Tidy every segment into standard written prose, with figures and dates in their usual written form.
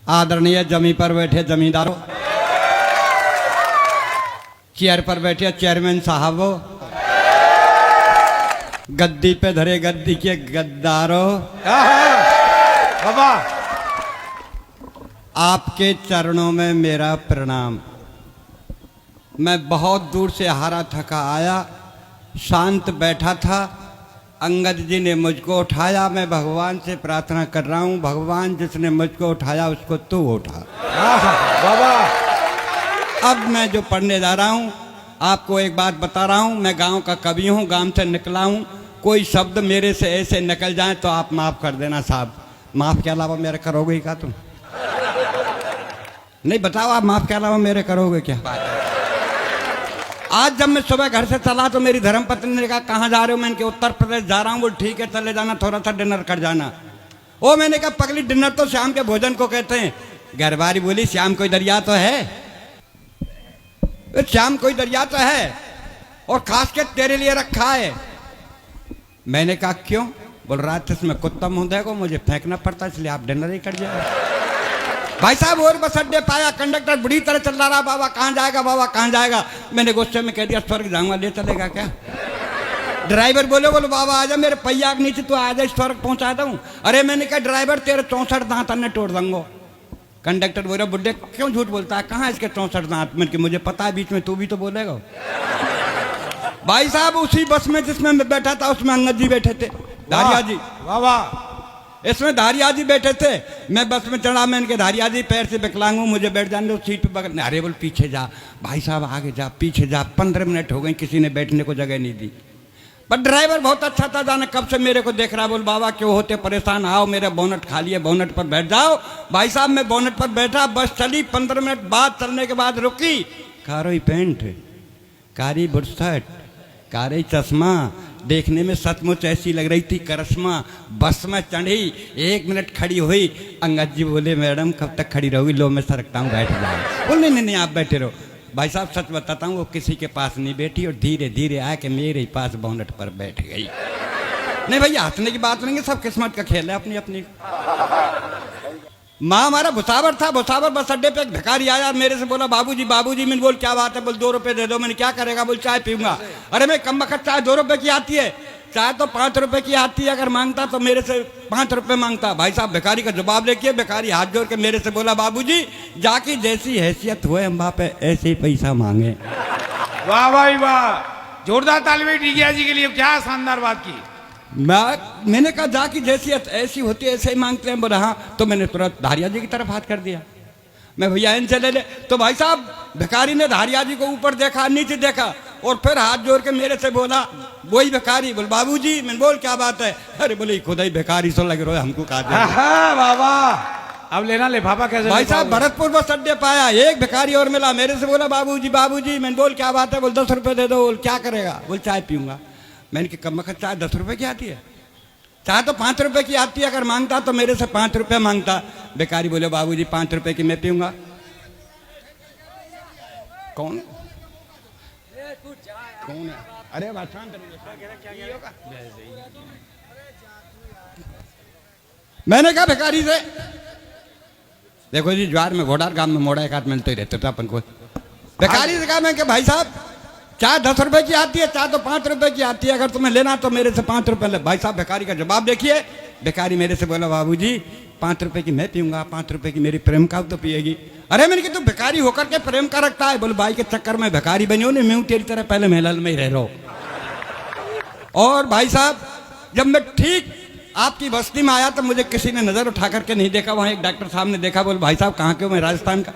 आदरणीय जमी पर बैठे जमींदारों, चेयर पर बैठे चेयरमैन साहबों, गद्दी पे धरे गद्दी के गद्दारों, बाबा आपके चरणों में मेरा प्रणाम। मैं बहुत दूर से हारा थका आया, शांत बैठा था। अंगद जी ने मुझको उठाया। मैं भगवान से प्रार्थना कर रहा हूँ, भगवान जिसने मुझको उठाया उसको तू उठा। बाबा अब मैं जो पढ़ने जा रहा हूँ, आपको एक बात बता रहा हूँ। मैं गांव का कवि हूँ, गांव से निकला हूँ। कोई शब्द मेरे से ऐसे निकल जाए तो आप माफ़ कर देना साहब। माफ़ के अलावा मेरे करोगे ही क्या तुम? नहीं बताओ, आप माफ़ के अलावा मेरे करोगे क्या? आज जब मैं सुबह घर से चला तो मेरी धर्मपत्नी ने कहा कहाँ जा रहे हो? मैंने कहा उत्तर प्रदेश जा रहा हूँ। बोल ठीक है चले जाना, थोड़ा सा डिनर कर जाना। ओ मैंने कहा पगली, डिनर तो शाम के भोजन को कहते हैं। घरवारी बोली शाम कोई दरिया तो है, शाम कोई दरिया तो है और खास के तेरे लिए रखा है। मैंने कहा क्यों? बोल रात में कुत्ता मुंह देखो, मुझे फेंकना पड़ता इसलिए आप डिनर ही कर जाए। भाई साहब और बस अड्डे पाया, कंडक्टर बुरी तरह चल रहा, बाबा कहाँ जाएगा, बाबा कहाँ जाएगा। मैंने गुस्से में कह दिया स्वर्ग जाऊंगा, ले चलेगा क्या? ड्राइवर बोलो बाबा आजा, मेरे पहिया के नीचे तो आजा, स्वर्ग पहुंचा दूं। अरे मैंने कहा ड्राइवर तेरे 64 दांत अन्य तोड़ दूंगा। कंडक्टर बोल रहा बुड्ढे क्यों झूठ बोलता है, कहाँ इसके 64 दांत? मैंने कि मुझे पता है, बीच में तू भी तो बोलेगा। भाई साहब उसी बस में जिसमें मैं बैठा था उसमें अंगद जी बैठे थे, धारिया जी। बाबा इसमें धारिया जी बैठे थे। मैं बस में चढ़ा, मैं इनके धारिया जी पैर से विकलांग हूँ, मुझे बैठ जाने दो सीट पे बगल। अरे बोल पीछे जा भाई साहब, आगे जा, पीछे जा। 15 मिनट हो गए, किसी ने बैठने को जगह नहीं दी। पर ड्राइवर बहुत अच्छा था, जाने कब से मेरे को देख रहा। बोल बाबा क्यों होते परेशान, आओ मेरा बोनट खाली है, बोनट पर बैठ जाओ। भाई साहब मैं बोनट पर बैठा, बस चली। 15 मिनट बाद चलने के बाद रुकी। कारोई पेंट, कारी बुरसट, कारी चश्मा, देखने में सचमुच ऐसी लग रही थी करिश्मा। बस में चढ़ी, 1 मिनट खड़ी हुई। अंगद जी बोले मैडम कब तक खड़ी रहोगी? लो मैं सरकता हूँ, बैठ जाओ। बोल नहीं आप बैठे रहो। भाई साहब सच बताता हूँ, वो किसी के पास नहीं बैठी और धीरे धीरे आके मेरे ही पास बोनट पर बैठ गई। नहीं भैया हंसने की बात नहीं है, सब किस्मत का खेल है अपनी अपनी। माँ हमारा भुसावर था, भुसावर बस अड्डे पे एक भिखारी आया, मेरे से बोला बाबूजी बाबूजी। मैंने बोल क्या बात है? बोल 2 रुपए दे दो। मैंने क्या करेगा? बोल चाय पीऊंगा। अरे मैं कम वक्त चाय 2 रुपए की आती है, चाय तो 5 रुपए की आती है। अगर मांगता तो मेरे से 5 रुपए मांगता। भाई साहब भिखारी का जवाब देखिए, भिखारी हाथ जोड़ के मेरे से बोला बाबूजी जाकी जैसी हैसियत हुए अम्बा पे ऐसे ही पैसा मांगे। वाह भाई वाह, जोरदार तालियां टीकिया जी के लिए, क्या शानदार बात की। मैंने कहा जाकी जैसी ऐसी होती है ऐसे ही मांगते हैं। बोला हाँ। तो मैंने तुरंत धारिया जी की तरफ हाथ कर दिया, मैं भैया इनसे ले ले। तो भाई साहब भिखारी ने धारिया जी को ऊपर देखा, नीचे देखा और फिर हाथ जोड़ के मेरे से बोला, वही भिखारी, बोल बाबूजी। मैंने बोल क्या बात है? अरे बोले खुदा ही भिखारी सो लग रहा है, हमको कहा बाबा अब लेना लिफाफा कैसे? भाई साहब भरतपुर बस अड्डे पाया, एक भिखारी और मिला, मेरे से बोला बाबूजी बाबूजी। मैंने बोल क्या बात है? बोल 10 रुपए दे दो। बोल क्या करेगा? बोल चाय पीऊंगा। मैंने कि कम वक्त चाय 10 रुपए की आती है, चाय तो 5 रुपए की आती है। अगर मांगता तो मेरे से 5 रुपए मांगता। भिखारी बोले बाबूजी 5 रुपए की मैं पीऊंगा। कौन कौन है? अरे मैंने कहा भिखारी से, देखो जी ज्वार में घोड़ार गांव में मोड़ा एक हाथ मिलते ही रहते थे अपन को। भिखारी से कहा मैं कि भाई साहब चाय 10 रुपए की आती है, चाय तो 5 रुपए की आती है, अगर तुम्हें लेना तो मेरे से 5 रुपए ले। भाई साहब भिखारी का जवाब देखिए, भिखारी मेरे से बोला बाबूजी 5 रुपए की मैं पीऊंगा, 5 रुपए की मेरी प्रेम का तो पिएगी। अरे मैंने कि तू भिखारी होकर के प्रेम का रखता है? बोले भाई के चक्कर में भिखारी बनी हो नहीं, मैं तेरी तरह पहले महल में ही रह रहा हूं। और भाई साहब जब मैं ठीक आपकी बस्ती में आया तो मुझे किसी ने नजर उठा करके नहीं देखा, वहां एक डॉक्टर साहब ने देखा। बोल भाई साहब कहाँ के हो? मैं राजस्थान का।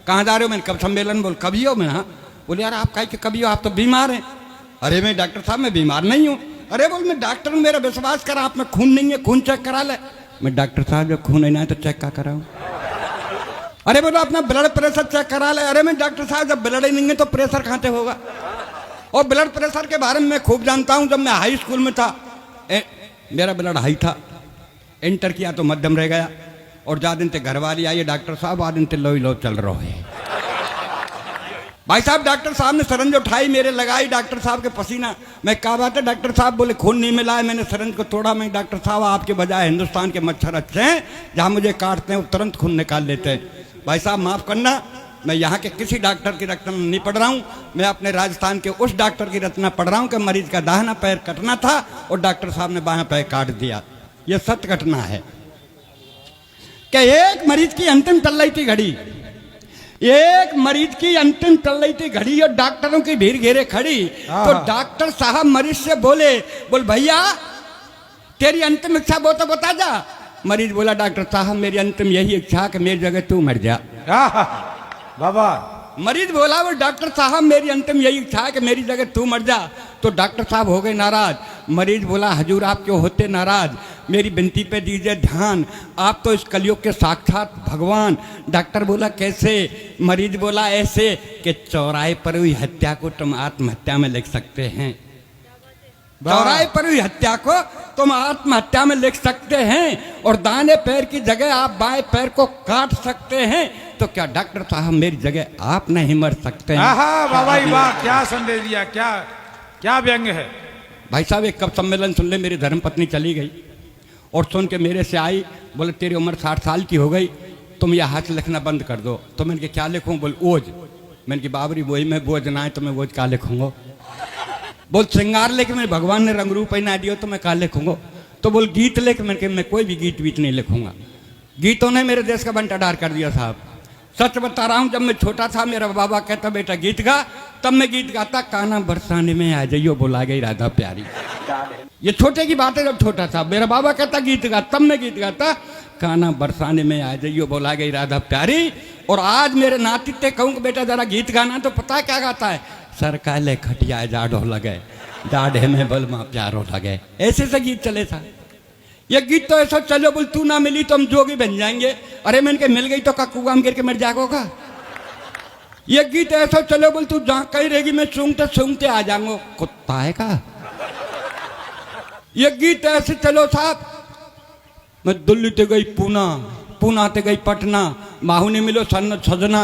कहाँ जा रहे हो? मैंने कब सम्मेलन। बोल कभी हो? मैं हाँ। बोले यार आप कहीं कभी हो, आप तो बीमार हैं। अरे मैं डॉक्टर साहब मैं बीमार नहीं हूँ। अरे बोल मैं डॉक्टर हूँ, मेरा विश्वास करा, आप में खून नहीं है, खून चेक करा ले। मैं डॉक्टर साहब जब खून नहीं है तो चेक क्या कराऊं? अरे बोलो अपना ब्लड प्रेशर चेक करा ले। अरे मैं डॉक्टर साहब जब ब्लड ही नहीं है तो प्रेशर कहाँ से होगा? और ब्लड प्रेशर के बारे में मैं खूब जानता हूँ। जब मैं हाई स्कूल में था मेरा ब्लड हाई था, इंटर किया तो मध्यम रह गया। और जा दिन ते घर वाली आई डॉक्टर साहब, आ दिन ते लो चल रहा है। भाई साहब डॉक्टर साहब ने सरंज उठाई, मेरे लगाई, डॉक्टर साहब के पसीना। मैं क्या बात है डॉक्टर साहब? बोले खून नहीं मिला है, मैंने सरंज को तोड़ा। मैं डॉक्टर साहब आपके बजाय हिंदुस्तान के मच्छर अच्छे हैं, जहाँ मुझे काटते हैं वो तुरंत खून निकाल लेते हैं। भाई साहब माफ़ करना, मैं यहाँ के किसी डॉक्टर की रचना नहीं पढ़ रहा हूँ, मैं अपने राजस्थान के उस डॉक्टर की रचना पढ़ रहा हूँ कि मरीज का दाहिना पैर कटना था और डॉक्टर साहब ने बायां पैर काट दिया। यह सत्य घटना है कि एक मरीज की अंतिम चल रही थी घड़ी, एक मरीज की अंतिम चल रही थी घड़ी और डॉक्टरों की भीड़ घेरे खड़ी। तो डॉक्टर साहब मरीज से बोले भैया तेरी अंतिम इच्छा वो तो बता जा। मरीज बोला डॉक्टर साहब मेरी अंतिम यही इच्छा कि मेरी जगह तू मर जा। बाबा मरीज बोला वो डॉक्टर साहब मेरी अंतिम यही इच्छा है कि मेरी जगह तू मर जा। तो डॉक्टर साहब हो गए नाराज। मरीज बोला हजूर आप क्यों होते नाराज, मेरी विनती पे दीजिए ध्यान, आप तो इस कलयुग के साक्षात भगवान। डॉक्टर बोला कैसे? मरीज बोला ऐसे कि चौराहे पर हुई हत्या को तुम आत्महत्या में लिख सकते हैं, चौराहे पर हुई हत्या को तुम आत्महत्या में लिख सकते हैं और दाहिने पैर की जगह आप बाएं पैर को काट सकते हैं। तो क्या डॉक्टर साहब मेरी जगह आप नहीं मर सकते हैं? बाबा वाह, क्या संदेश दिया, क्या क्या व्यंग है। भाई साहब एक कब सम्मेलन सुन ले, मेरी धर्मपत्नी चली गई और सुन के मेरे से आई, बोले तेरी उम्र 60 साल की हो गई, तुम यह हाथ लिखना बंद कर दो। तो मैंने क्या लिखूं? बोल ओज। मैंने की बाबरी वही में बोझ ना है तो मैं ओज क्या लिखूंगा? बोल श्रृंगार लेके मेरे भगवान ने रंग रूप पहना दियो तो मैं क्या लिखूंगा? तो बोल गीत लेके मैं कोई भी गीत वीत नहीं लिखूंगा। गीतों ने मेरे देश का बंटाढार कर दिया साहब। सच बता रहा हूं, जब मैं छोटा था मेरा बाबा कहता बेटा गीत गा, तब मैं गीत गाता काना बरसाने में आ जाइयो बोला गई राधा प्यारी। ये छोटे की बात है, जब छोटा था मेरा बाबा कहता गीत गा, तब मैं गीत गाता काना बरसाने में आ जाइयो बोला गई राधा प्यारी। और आज मेरे नाती ते कहूँ कि बेटा जरा गीत गाना, तो पता क्या गाता है? सर काले खटिया जाडो लगे दाढ़े में बलमा प्यारो लगे। ऐसे से गीत चले था। ये गीत तो ऐसा चलो बोल तू ना मिली तो हम जोगी बन जाएंगे। अरे मैंने मिल गई तो का कुआं में गिर के मर जाएगा। ये गीत ऐसा चलो बोल तू जहाँ कहीं रहेगी मैं सूंघते आ जाऊंगा, कुत्ता है का। ये गीत ऐसे चलो साहब, मैं दिल्ली ते गई पूना ते गई पटना, माहू ने मिलो सजना,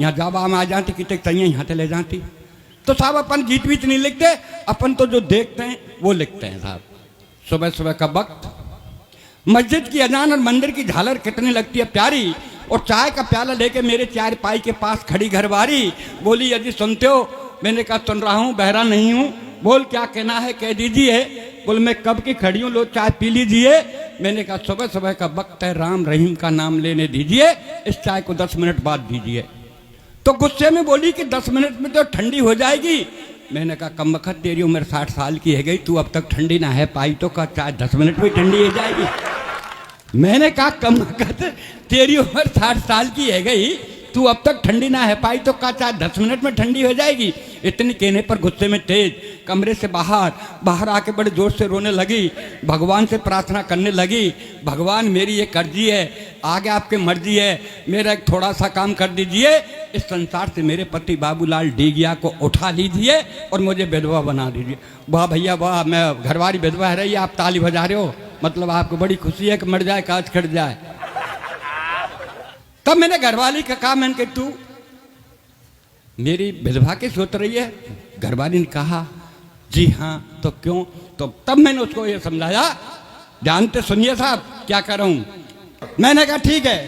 यहाँ जावा में आ जाती कितने तैयार यहाँ ते ले जाती। तो साहब अपन गीत वीत नहीं लिखते, अपन तो जो देखते हैं वो लिखते हैं साहब। सुबह सुबह का वक्त, मस्जिद की अजान और मंदिर की झालर कितनी लगती है प्यारी, और चाय का प्याला लेके मेरे चार पाई के पास खड़ी घरवारी। बोली यदि सुनते हो? मैंने कहा सुन रहा हूँ, बहरा नहीं हूँ। बोल क्या कहना है कह दीजिए। बोल मैं कब की खड़ी हूँ, लो चाय पी लीजिए। मैंने कहा सुबह सुबह का वक्त है, राम रहीम का नाम लेने दीजिए, इस चाय को 10 मिनट बाद दीजिए। तो गुस्से में बोली कि 10 मिनट में तो ठंडी हो जाएगी। मैंने कहा कम वक्त तेरी उम्र 60 साल की है गई, तू अब तक ठंडी ना है पाई तो का चाय 10 मिनट में ठंडी हो जाएगी। मैंने कहा कम वक्त तेरी उम्र 60 साल की है गई, तू अब तक ठंडी ना है पाई तो का चाय 10 मिनट में ठंडी हो जाएगी। इतनी कहने पर गुस्से में तेज कमरे से बाहर आके बड़े जोर से रोने लगी, भगवान से प्रार्थना करने लगी, भगवान मेरी ये कर्जी है, आगे आपकी मर्जी है, मेरा एक थोड़ा सा काम कर दीजिए, इस संसार से मेरे पति बाबूलाल डीगिया को उठा लीजिए और मुझे विधवा बना दीजिए। वाह भैया वाह, मैं घरवारी विधवा है रही, आप ताली बजा रहे हो, मतलब आपको बड़ी खुशी है कि मर जाए काज कट जाए। तब मैंने घरवाली का कहा, मैंने कहा तू मेरी विधवा की सोच रही है? घरवाली ने कहा जी हाँ। तो क्यों? तो तब मैंने उसको ये समझाया, जानते सुनिए साहब क्या कर रहा हूं। मैंने कहा ठीक है।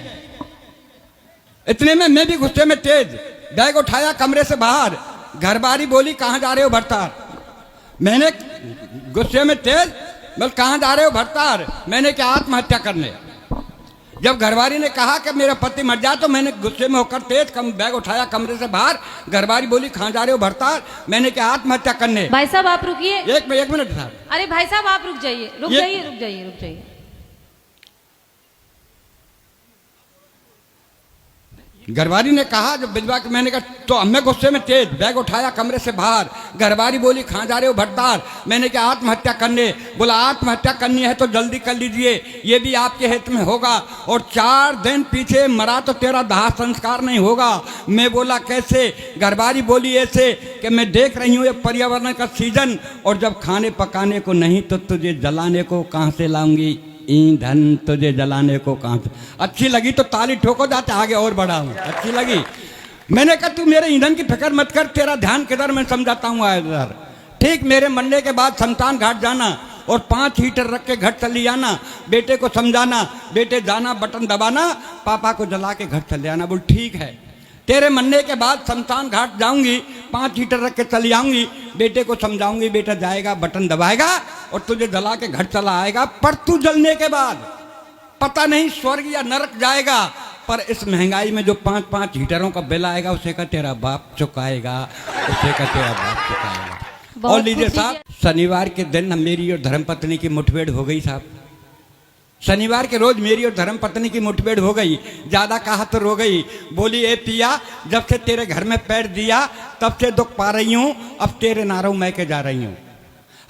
इतने में मैं भी गुस्से में तेज बैग उठाया कमरे से बाहर। घरवाली बोली कहाँ जा रहे हो भरतार? मैंने गुस्से में तेज बोल कहाँ जा रहे हो भरतार? मैंने क्या आत्महत्या करने? जब घरवाली ने कहा कि मेरा पति मर जाए तो मैंने गुस्से में होकर तेज बैग उठाया कमरे से बाहर। घरवाली बोली कहाँ जा रहे हो भरतार? मैंने क्या आत्महत्या करने? भाई साहब आप रुकिए, एक मिनट साहब। अरे भाई साहब आप रुक जाइए। घरवाली ने कहा जब विधवा के, मैंने कहा तो मैं गुस्से में तेज बैग उठाया कमरे से बाहर। घरवाली बोली कहाँ जा रहे हो भरतार? मैंने कहा आत्महत्या करने। बोला आत्महत्या करनी है तो जल्दी कर लीजिए, ये भी आपके हित में होगा, और 4 दिन पीछे मरा तो तेरा दाह संस्कार नहीं होगा। मैं बोला कैसे? घरवाली बोली ऐसे कि मैं देख रही हूँ ये पर्यावरण का सीजन, और जब खाने पकाने को नहीं तो तुझे जलाने को कहाँ से लाऊंगी? ईंधन तुझे जलाने को कहाँ से? अच्छी लगी तो ताली ठोको, जाते आगे और बढ़ाऊं। अच्छी लगी मैंने कहा तू मेरे ईंधन की फिक्र मत कर, तेरा ध्यान किधर, मैं समझाता हूँ इधर। ठीक मेरे मरने के बाद शमशान घाट जाना और 5 हीटर रख के घर चली आना, बेटे को समझाना, बेटे जाना बटन दबाना, पापा को जला के घर चले आना। बोल ठीक है, तेरे मरने के बाद शमशान घाट जाऊंगी, 5 हीटर रख के चली आऊंगी, बेटे को समझाऊंगी, बेटा जाएगा बटन दबाएगा और तुझे जला के घर चला आएगा। पर तू जलने के बाद पता नहीं स्वर्ग या नरक जाएगा, पर इस महंगाई में जो 5-5 हीटरों का बिल आएगा उसे का तेरा बाप चुकाएगा, उसे का तेरा बाप चुकाएगा। और लीजिए साहब, शनिवार के दिन मेरी और धर्मपत्नी की मुठभेड़ हो गई साहब। शनिवार के रोज मेरी और धर्मपत्नी की मुठभेड़ हो गई, ज्यादा कहा तो रो गई। बोली ए पिया, जब से तेरे घर में पैर दिया तब से दुख पा रही हूं, अब तेरे नारों मैं के जा रही हूं।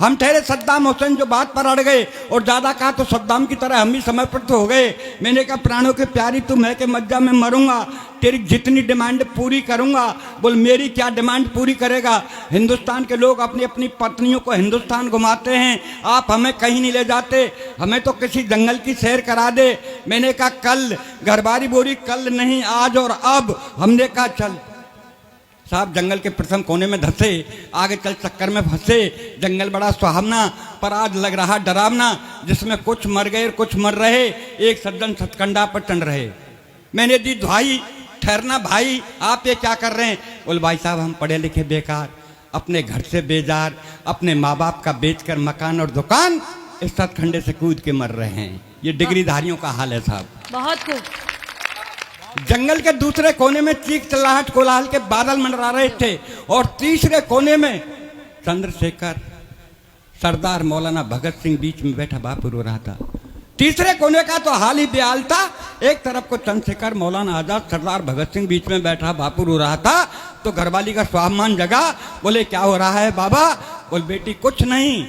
हम ठहरे सद्दाम हुसैन जो बात पर अड़ गए, और ज्यादा कहा तो सद्दाम की तरह हम भी समर्पित हो गए। मैंने कहा प्राणों के प्यारी तू मैं के मज्जा में मरूंगा, तेरी जितनी डिमांड पूरी करूंगा। बोल मेरी क्या डिमांड पूरी करेगा? हिंदुस्तान के लोग अपनी अपनी पत्नियों को हिंदुस्तान घुमाते हैं, आप हमें कहीं नहीं ले जाते, हमें तो किसी जंगल की सैर करा दे। मैंने कहा कल, घरबारी बोली कल नहीं आज और अब। हमने कहा चल साहब, जंगल के प्रथम कोने में धंसे, आगे चल चक्कर में फंसे। जंगल बड़ा सुहावना पर आज लग रहा डरावना, जिसमें कुछ मर गए और कुछ मर रहे, एक सज्जन सतकंडा पर टन रहे। मैंने दी भाई, ठहरना भाई, आप ये क्या कर रहे हैं? बोल भाई साहब हम पढ़े लिखे बेकार, अपने घर से बेजार, अपने माँ बाप का बेचकर मकान और दुकान इस सतखंडे से कूद के मर रहे हैं। ये डिग्रीधारियों का हाल है साहब। बहुत खूब। जंगल के दूसरे कोने में चीख चिल्लाहट कोलाहल के बादल मंडरा रहे थे, और तीसरे कोने में चंद्रशेखर सरदार मौलाना भगत सिंह बीच में बैठा बापू रो रहा था। तीसरे कोने का तो हाल ही बेहाल था, एक तरफ को चंद्रशेखर मौलाना आजाद सरदार भगत सिंह बीच में बैठा बापू रो रहा था। तो घरवाली का स्वाभिमान जगा, बोले क्या हो रहा है बाबा? बोल बेटी कुछ नहीं,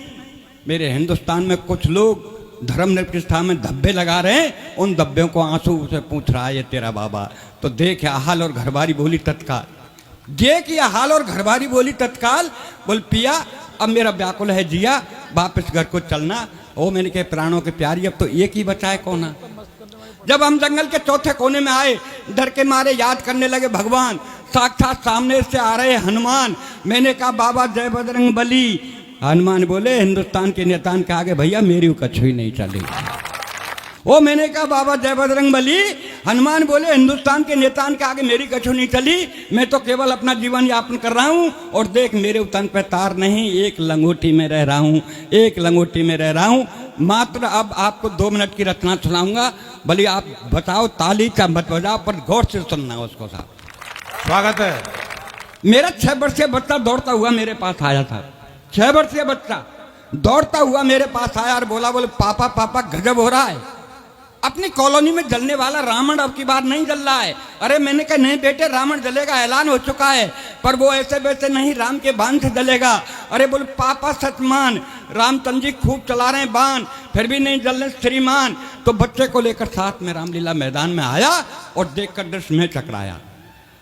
मेरे हिंदुस्तान में कुछ लोग धर्मनिरपेक्षता में धब्बे लगा रहे हैं, उन धब्बों को आंसू से पूछ रहा है ये तेरा बाबा। तो देख या हाल और घरबारी बोली तत्काल, देख या हाल और घरबारी बोली तत्काल। बोल पिया अब मेरा व्याकुल है जिया, वापस घर को चलना। ओ मैंने कहा प्राणों के प्यारी अब तो एक ही बचा है कोना। जब हम जंगल के चौथे कोने में आए, डर के मारे याद करने लगे भगवान, साक्षात सामने से आ रहे हनुमान। मैंने कहा बाबा जय बजरंग बली। हनुमान बोले हिंदुस्तान के नेतान के आगे भैया मेरी कछु ही नहीं चली। वो मैंने कहा बाबा जय बजरंग बली। हनुमान बोले हिंदुस्तान के नेतान के आगे मेरी कछु नहीं चली, मैं तो केवल अपना जीवन यापन कर रहा हूँ। और देख मेरे उतन पे तार नहीं, एक लंगोटी में रह रहा हूँ, एक लंगोटी में रह रहा हूँ। मात्र अब आपको 2 मिनट की रचना सुनाऊंगा, भले आप बताओ ताली चाहे मत बजाओ, पर गौर से सुनना उसको साहब। स्वागत है। मेरा 6 वर्षीय बच्चा दौड़ता हुआ मेरे पास आया था। 6 वर्षीय बच्चा दौड़ता हुआ मेरे पास आया और बोला, बोले पापा पापा गजब हो रहा है, अपनी कॉलोनी में जलने वाला रावण अब की बार नहीं जल रहा है। अरे मैंने कहा नहीं बेटे रावण जलेगा, ऐलान हो चुका है, पर वो ऐसे वैसे नहीं, राम के बाण से जलेगा। अरे बोले पापा सचमान, रामचंद्र जी खूब चला रहे हैं बाण, फिर भी नहीं जल रहे श्रीमान। तो बच्चे को लेकर साथ में रामलीला मैदान में आया और देखकर दृश्य में चकराया।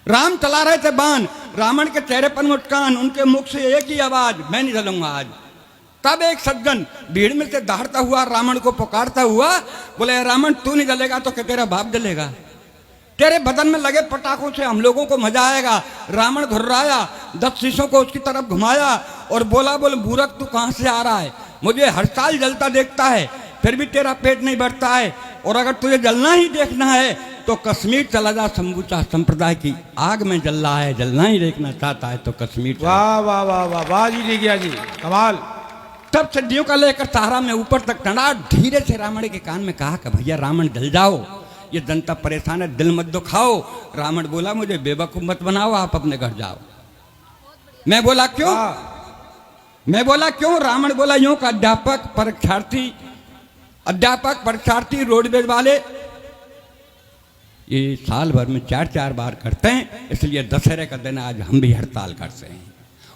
राम चला रहे थे बाण, रावण के चेहरे पर मुस्कान, उनके मुख से एक ही आवाज, मैं नहीं जलूंगा आज। तब एक सज्जन भीड़ में से दहाड़ता हुआ रावण को पुकारता हुआ बोले, रावण तू नहीं जलेगा तो क्या तेरा बाप जलेगा? तेरे बदन में लगे पटाखों से हम लोगों को मजा आएगा। रावण घुर्राया, 10 शीशों को उसकी तरफ घुमाया और बोला, बोले मूर्ख तू कहां से आ रहा है? मुझे हर साल जलता देखता है, फिर भी तेरा पेट नहीं बढ़ता है, और अगर तुझे जलना ही देखना है तो कश्मीर चला जा, संबुचा संप्रदाय की आग में जल रहा है, जलना ही देखना चाहता है तो कश्मीर। वाह वाह वाह वाह वाह जी, ले गया जी, कमाल। तब सड्डियों का लेकर सहारा में ऊपर तक टंगा, धीरे से रावण के कान में कहा कि भैया रावण जल जाओ, ये जनता परेशान है, दिल मत दुखाओ। रावण बोला मुझे बेवकूफ मत बनाओ, आप अपने घर जाओ। मैं बोला क्यों? मैं बोला क्यों? रावण बोला यूं का अध्यापक परीक्षार्थी रोडवेज वाले ये साल भर में 4-4 बार करते हैं, इसलिए दशहरे का दिन आज हम भी हड़ताल करते हैं।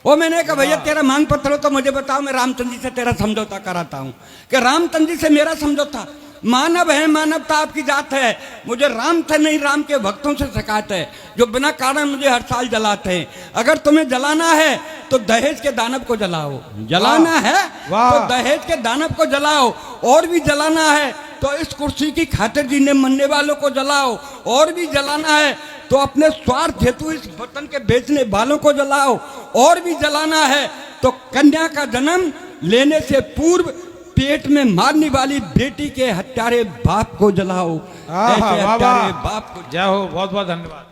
वो मैंने कहा भैया तेरा मांग पत्र हो तो मुझे बताओ, मैं रामचंद्र जी से तेरा समझौता कराता हूँ। कि रामचंद्र जी से मेरा समझौता? मानव है, मानवता आपकी जात है, मुझे राम से नहीं राम के भक्तों से शिकायत है जो बिना कारण मुझे हर साल जलाते हैं। अगर तुम्हें जलाना है तो दहेज के दानव को जलाओ, जलाना है तो दहेज के दानव को जलाओ, और भी जलाना है तो इस कुर्सी की खातिर जीने मरने वालों को जलाओ, और भी जलाना है तो अपने स्वार्थ हेतु इस वतन के बेचने वालों को जलाओ, और भी जलाना है तो कन्या का जन्म लेने से पूर्व पेट में मारने वाली बेटी के हत्यारे बाप को जलाओ। आहा, ऐसे वाह, हत्यारे वाह। बाप को जय हो, बहुत बहुत धन्यवाद।